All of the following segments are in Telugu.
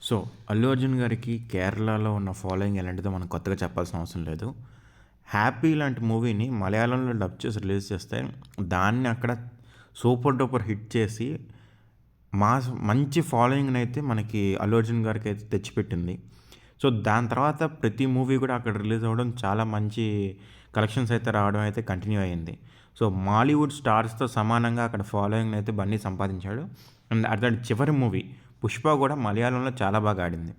సో, 'అల్లు అర్జున్' గారికి కేరళలో ఉన్న ఫాలోయింగ్ ఎలాంటిదో మనం కొత్తగా చెప్పాల్సిన అవసరం లేదు. 'హ్యాపీ' లాంటి మూవీని మలయాళంలో డబ్ చేసి రిలీజ్ చేస్తే, దాన్ని అక్కడ సూపర్ డూపర్ హిట్ చేసి, మంచి ఫాలోయింగ్‌నైతే మనకి 'అల్లు అర్జున్' గారికైతే తెచ్చిపెట్టింది. సో, దాని తర్వాత ప్రతి మూవీ కూడా అక్కడ రిలీజ్ అవ్వడం, చాలా మంచి కలెక్షన్స్ అయితే రావడం అయితే కంటిన్యూ అయింది. సో, మాలీవుడ్ స్టార్స్‌తో సమానంగా అక్కడ ఫాలోయింగ్‌నైతే బన్నీ సంపాదించాడు. అండ్ అతడి చివరి మూవీ 'పుష్ప' కూడా మలయాళంలో చాలా బాగా ఆడింది.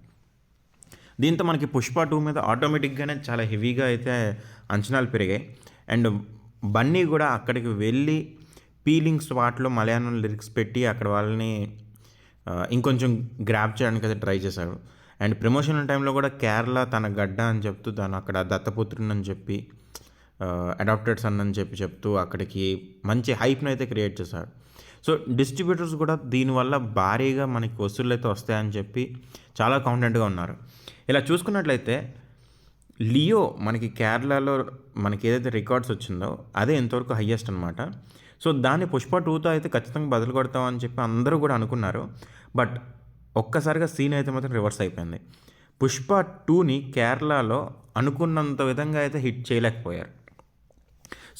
దీంతో మనకి 'పుష్ప 2' మీద ఆటోమేటిక్‌గానే చాలా హెవీగా అయితే అంచనాలు పెరిగాయి. అండ్ బన్నీ గూడా అక్కడికి వెళ్ళి పీలింగ్స్ వాటిలో మలయాళం లిరిక్స్ పెట్టి అక్కడ వాళ్ళని ఇంకొంచెం గ్రాబ్ చేయడానికైతే ట్రై చేశాడు. అండ్ ప్రమోషనల్ టైంలో కూడా కేరళ తన గడ్డ అని చెప్తూ తను అక్కడ దత్తపుత్రుడినని చెప్పి అడాప్టెడ్ సన్ అని చెప్తూ అక్కడికి మంచి హైప్‌నైతే క్రియేట్ చేశాడు. సో, డిస్ట్రిబ్యూటర్స్ కూడా దీనివల్ల భారీగా మనకి వసూళ్ళైతే వస్తాయని చెప్పి చాలా కాన్ఫిడెంట్‌గా ఉన్నారు. ఇలా చూసుకున్నట్లయితే 'లియో' మనకి కేరళలో మనకేదైతే రికార్డ్స్ వచ్చిందో అదే ఇంతవరకు హైయెస్ట్ అనమాట. సో, దాన్ని 'పుష్ప 2'తో అయితే ఖచ్చితంగా బదులు కొడతామని చెప్పి అందరూ కూడా అనుకున్నారు. బట్ ఒక్కసారిగా సీన్ అయితే మాత్రం రివర్స్ అయిపోయింది. 'పుష్ప 2'ని కేరళలో అనుకున్నంత విధంగా అయితే హిట్ చేయలేకపోయారు.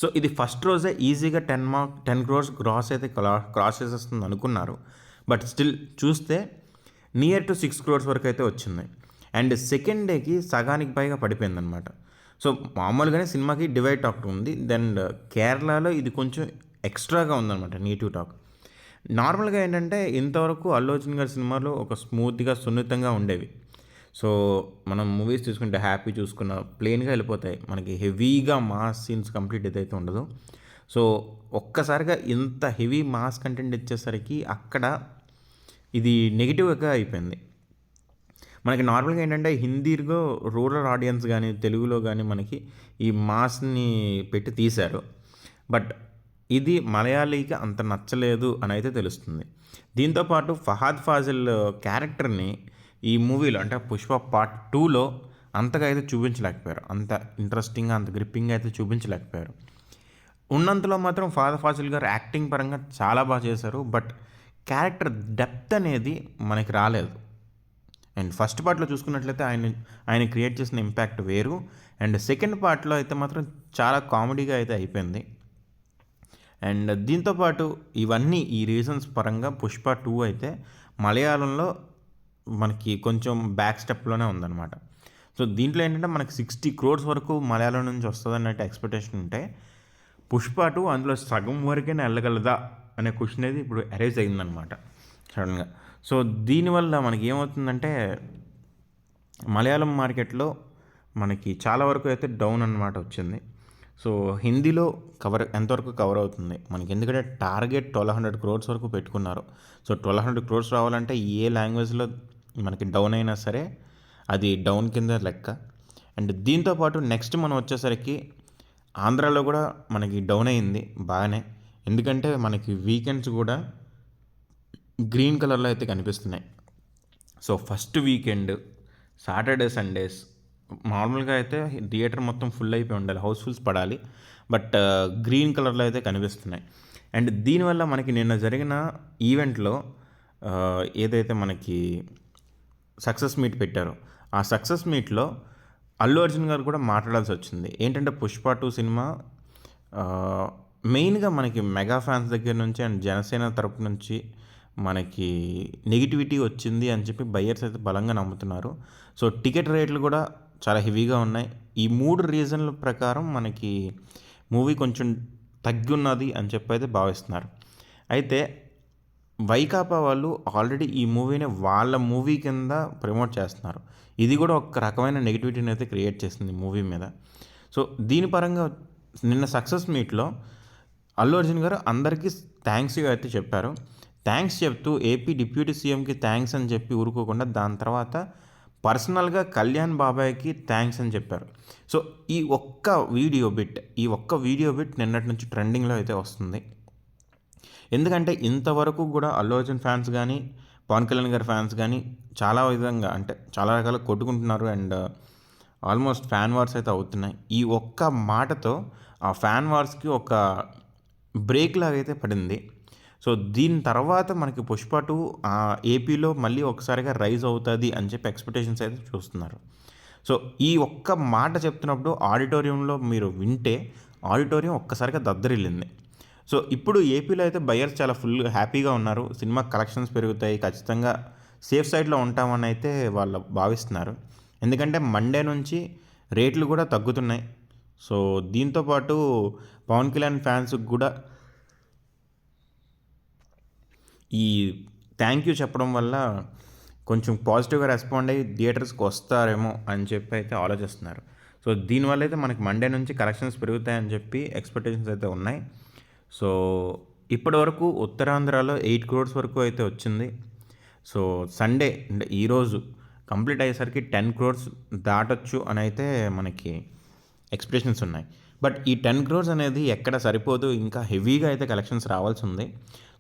సో, ఇది ఫస్ట్ రోజే ఈజీగా 10 క్రోర్స్ గ్రాస్ అయితే క్రాస్ చేసేస్తుంది అనుకున్నారు. బట్ స్టిల్ చూస్తే నియర్ టు 6 క్రోర్స్ వరకు అయితే వచ్చింది. అండ్ సెకండ్ డేకి సగానికి పైగా పడిపోయిందనమాట. సో, మామూలుగానే సినిమాకి డివైడ్ టాక్ ఉంది. దెన్ కేరళలో ఇది కొంచెం ఎక్స్ట్రాగా ఉందనమాట నెగెటివ్ టాక్. నార్మల్‌గా ఏంటంటే ఇంతవరకు 'అల్లు అర్జున్' గారి సినిమాలు ఒక స్మూత్‌గా, సున్నితంగా ఉండేవి. సో, మనం మూవీస్ చూసుకుంటే 'హ్యాపీ' చూసుకున్న ప్లెయిన్‌గా వెళ్ళిపోతాయి. మనకి హెవీగా మాస్ సీన్స్ కంప్లీట్ ఏదైతే ఉండదో. సో, ఒక్కసారిగా ఇంత హెవీ మాస్ కంటెంట్ ఇచ్చేసరికి అక్కడ ఇది నెగెటివ్‌గా అయిపోయింది. మనకి నార్మల్‌గా ఏంటంటే హిందీలో రూరల్ ఆడియన్స్ గానీ, తెలుగులో గానీ మనకి ఈ మాస్‌ని పెట్టి తీశారు. బట్ ఇది మలయాళీకి అంత నచ్చలేదు అనైతే తెలుస్తుంది. దీంతో పాటు ఫహాద్ ఫాజిల్ క్యారెక్టర్‌ని ఈ మూవీలో అంటే 'పుష్ప పార్ట్ 2లో' అంతగా అయితే చూపించలేకపోయారు. అంత ఇంట్రెస్టింగ్‌గా, అంత గ్రిప్పింగ్‌గా అయితే చూపించలేకపోయారు. ఉన్నంతలో మాత్రం ఫహద్ ఫాసిల్ గారు యాక్టింగ్ పరంగా చాలా బాగా చేశారు. బట్ క్యారెక్టర్ డెప్త్ అనేది మనకి రాలేదు. అండ్ ఫస్ట్ పార్ట్‌లో చూసుకున్నట్లయితే ఆయన క్రియేట్ చేసిన ఇంపాక్ట్ వేరు. అండ్ సెకండ్ పార్ట్‌లో అయితే మాత్రం చాలా కామెడీగా అయితే అయిపోయింది. అండ్ దీంతో పాటు ఇవన్నీ ఈ రీజన్స్ పరంగా 'పుష్ప 2' అయితే మలయాళంలో మనకి కొంచెం బ్యాక్ స్టెప్‌లోనే ఉందన్నమాట. సో, దీంట్లో ఏంటంటే మనకి 60 క్రోర్స్ వరకు మలయాళం నుంచి వస్తదన్నట్టు ఎక్స్‌పెక్టేషన్ ఉంటే 'పుష్ప 2' అందులో సగం వరకైనా ఎళ్ళగలదా అనే క్వెషన్ అనేది ఇప్పుడు అరైజ్ అయిందనమాట సడెన్‌గా. సో, దీనివల్ల మనకి ఏమవుతుందంటే మలయాళం మార్కెట్‌లో మనకి చాలా వరకు అయితే డౌన్ అనమాట వచ్చింది. సో, హిందీలో ఎంతవరకు కవర్ అవుతుంది. మనకి ఎందుకంటే టార్గెట్ 1200 క్రోర్స్ వరకు పెట్టుకున్నారు. సో, 1200 క్రోర్స్ రావాలంటే ఏ లాంగ్వేజ్‌లో మనకి డౌన్ అయినా సరే అది డౌన్ కింద లెక్క. అండ్ దీంతో పాటు నెక్స్ట్ మనం వచ్చేసరికి ఆంధ్రాలో కూడా మనకి డౌన్ అయింది బాగానే. ఎందుకంటే మనకి వీకెండ్స్ కూడా గ్రీన్ కలర్‌లో అయితే కనిపిస్తున్నాయి. So, first weekend Saturday, Sundays నార్మల్‌గా అయితే థియేటర్ మొత్తం ఫుల్ అయిపోయి ఉండాలి. హౌస్‌ఫుల్స్ పడాలి. బట్ గ్రీన్ కలర్‌లో అయితే కనిపిస్తున్నాయి. అండ్ దీనివల్ల మనకి నిన్న జరిగిన ఈవెంట్‌లో ఏదైతే మనకి సక్సెస్ మీట్ పెట్టారో, ఆ సక్సెస్ మీట్‌లో అల్లు అర్జున్ గారు కూడా మాట్లాడాల్సి వచ్చింది. ఏంటంటే 'పుష్ప 2' సినిమా మెయిన్‌గా మనకి మెగా ఫ్యాన్స్ దగ్గర నుంచి అండ్ జనసేన తరపు నుంచి మనకి నెగటివిటీ వచ్చింది అని చెప్పి బయ్యర్స్ అయితే బలంగా నమ్ముతున్నారు. సో, టికెట్ రేట్లు కూడా చాలా హెవీగా ఉన్నాయి. ఈ 3 రీజన్ల ప్రకారం మనకి మూవీ కొంచెం తగ్గున్నది అని చెప్పైతే భావిస్తున్నారు. అయితే వైకాపా వాళ్ళు ఆల్రెడీ ఈ మూవీని వాళ్ళ మూవీ కింద ప్రమోట్ చేస్తున్నారు. ఇది కూడా ఒక రకమైన నెగటివిటీని అయితే క్రియేట్ చేసింది మూవీ మీద. సో, దీని పరంగా నిన్న సక్సెస్ మీట్‌లో అల్లు అర్జున్ గారు అందరికీ థాంక్స్‌గా అయితే చెప్పారు. థాంక్స్ చెప్తూ ఏపీ డిప్యూటీ సీఎంకి థాంక్స్ అని చెప్పి ఊరుకోకుండా దాని తర్వాత పర్సనల్‌గా కళ్యాణ్ బాబాయ్‌కి థాంక్స్ అని చెప్పారు. సో, ఈ ఒక్క వీడియో బిట్ నిన్నటి నుంచి ట్రెండింగ్‌లో అయితే వస్తుంది. ఎందుకంటే ఇంతవరకు కూడా అల్లు అర్జున్ ఫ్యాన్స్ గానీ, పవన్ కళ్యాణ్ గారి ఫ్యాన్స్ గానీ చాలా విధంగా అంటే చాలా రకాలుగా కొట్టుకుంటున్నారు. అండ్ ఆల్మోస్ట్ ఫ్యాన్ వార్స్ అయితే అవుతున్నాయి. ఈ ఒక్క మాటతో ఆ ఫ్యాన్ వార్స్‌కి ఒక బ్రేక్ లాగైతే పడింది. సో దీని తర్వాత మనకి పుష్ప 2 ఏపీలో మళ్ళీ ఒకసారిగా రైజ్ అవుతుంది అని చెప్పి ఎక్స్పెక్టేషన్స్ అయితే చూస్తున్నారు. సో ఈ ఒక్క మాట చెప్తున్నప్పుడు ఆడిటోరియంలో మీరు వింటే ఆడిటోరియం ఒక్కసారిగా దద్దరిల్లింది. సో ఇప్పుడు ఏపీలో అయితే బయర్స్ చాలా ఫుల్ హ్యాపీగా ఉన్నారు. సినిమా కలెక్షన్స్ పెరుగుతాయి, ఖచ్చితంగా సేఫ్ సైడ్లో ఉంటామని అయితే వాళ్ళు భావిస్తున్నారు. ఎందుకంటే మండే నుంచి రేట్లు కూడా తగ్గుతున్నాయి. సో దీంతోపాటు పవన్ కళ్యాణ్ ఫ్యాన్స్కి కూడా ఈ థ్యాంక్ యూ చెప్పడం వల్ల కొంచెం పాజిటివ్గా రెస్పాండ్ అయ్యి థియేటర్స్కి వస్తారేమో అని చెప్పి అయితే ఆలోచిస్తున్నారు. సో దీనివల్ల అయితే మనకి మండే నుంచి కలెక్షన్స్ పెరుగుతాయని చెప్పి ఎక్స్పెక్టేషన్స్ అయితే ఉన్నాయి. సో ఇప్పటి వరకు ఉత్తరాంధ్రలో 8 crores వరకు అయితే వచ్చింది. సో సండే అంటే ఈరోజు కంప్లీట్ అయ్యేసరికి 10 crores దాటొచ్చు అని అయితే మనకి ఎక్స్పెక్టేషన్స్ ఉన్నాయి. బట్ ఈ 10 crores అనేది ఎక్కడ సరిపోదు, ఇంకా హెవీగా అయితే కలెక్షన్స్ రావాల్సి ఉంది.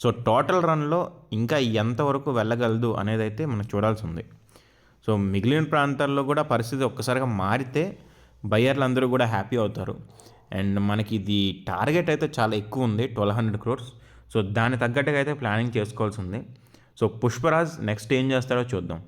సో టోటల్ రన్లో ఇంకా ఎంతవరకు వెళ్ళగలదు అనేది అయితే మనం చూడాల్సి ఉంది. సో మిగిలిన ప్రాంతాల్లో కూడా పరిస్థితి ఒక్కసారిగా మారితే బయ్యర్లు అందరూ కూడా హ్యాపీ అవుతారు. అండ్ మనకి ఇది టార్గెట్ అయితే చాలా ఎక్కువ ఉంది, 1200 crores. సో దాని తగ్గట్టుగా అయితే ప్లానింగ్ చేసుకోవాల్సి ఉంది. సో పుష్పరాజ్ నెక్స్ట్ ఏం చేస్తాడో చూద్దాం.